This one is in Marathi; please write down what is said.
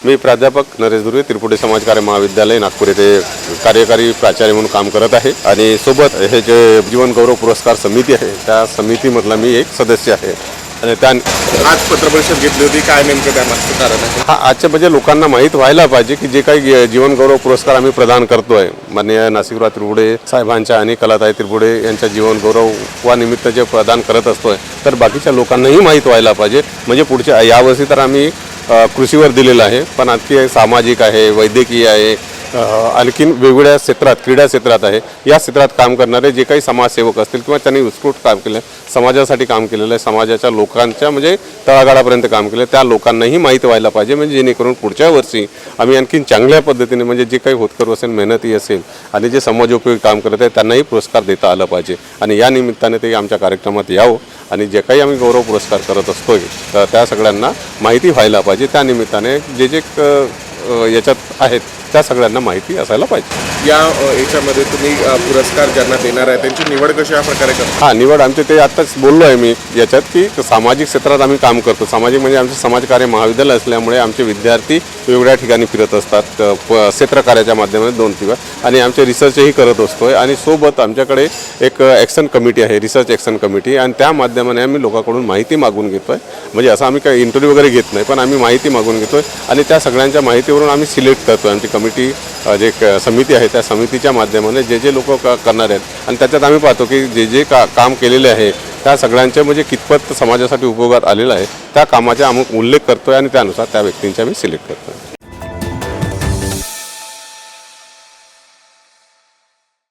मी प्राध्यापक नरेश दुर्वे त्रिपुटी समाजकार्य महाविद्यालय नागपूर येथे कार्यकारी प्राचार्य म्हणून काम करत आहे आणि सोबत हे जे जीवन गौरव पुरस्कार समिती आहे त्या समितीमधला मी एक सदस्य आहे आणि त्या आज पत्रपरिषद घेतली होती, काय नेमकं त्यामागचं कारण आहे? हा आजच्या म्हणजे लोकांना माहीत व्हायला पाहिजे की जे काही जीवन गौरव पुरस्कार आम्ही प्रदान करतोय माननीय नाशिकराव त्रिपुडे साहेबांच्या आणि कलाताई त्रिपुडे यांच्या जीवन गौरव निमित्त जे प्रदान करत असतोय तर बाकीच्या लोकांनाही माहीत व्हायला पाहिजे। म्हणजे पुढच्या यावर्षी तर आम्ही कृषीवर दिलेलं आहे, पण आणखी सामाजिक आहे, वैद्यकीय आहे, आणखीन वेगवेगळ्या क्षेत्रात क्रीडा क्षेत्रात आहे, या क्षेत्रात काम करणारे जे काही समाजसेवक असतील किंवा त्यांनी उत्स्फूर्त काम केलं समाजासाठी काम केलेलं आहे, समाजाच्या लोकांच्या म्हणजे तळागाळापर्यंत काम केलं त्या लोकांनाही माहीत व्हायला पाहिजे। म्हणजे जेणेकरून पुढच्या वर्षी आम्ही आणखीन चांगल्या पद्धतीने म्हणजे जे काही होतकरू असेल मेहनती असेल आणि जे समाजोपयोगी काम करत आहे त्यांनाही पुरस्कार देता आला पाहिजे आणि या निमित्ताने ते आमच्या कार्यक्रमात यावं आणि जे काही आम्ही गौरव पुरस्कार करत असतोय तर त्या सगळ्यांना माहिती व्हायला पाहिजे। त्या निमित्ताने जे जे याच्यात आहेत त्या सगळ्यांना माहिती असायला पाहिजे। या याच्यामध्ये तुम्ही पुरस्कार ज्यांना देणार आहे त्यांची निवड कशा प्रकारे करता? हां, निवड आमचे ते आत्ताच बोललो आहे मी याच्यात की सामाजिक क्षेत्रात आम्ही काम करतो। सामाजिक म्हणजे आमचे समाजकार्य महाविद्यालय असल्यामुळे आमचे विद्यार्थी वेगवेगळ्या ठिकाणी फिरत असतात क्षेत्रकार्याच्या माध्यमातून 2 दिवस आणि आमचे रिसर्चही करत असतोय आणि सोबत आमच्याकडे एक ॲक्शन कमिटी आहे, रिसर्च ॲक्शन कमिटी, आणि त्या माध्यमाने आम्ही लोकांकडून माहिती मागून घेतोय। म्हणजे असं आम्ही काही इंटरव्ह्यू वगैरे घेत नाही, पण आम्ही माहिती मागून घेतोय आणि त्या सगळ्यांच्या माहितीवरून आम्ही सिलेक्ट करतोय। आमची कमिटी जे समिती आहे त्या समितीच्या माध्यमाने जे जे लोक करणार आहेत आणि त्याच्यात आम्ही पाहतो की जे जे काम केलेले आहे त्या सगळ्यांचे म्हणजे कितपत समाजासाठी उपयोगात आलेलं आहे त्या कामाचा आम्ही उल्लेख करतोय आणि त्यानुसार त्या व्यक्तींचे आम्ही सिलेक्ट करतोय।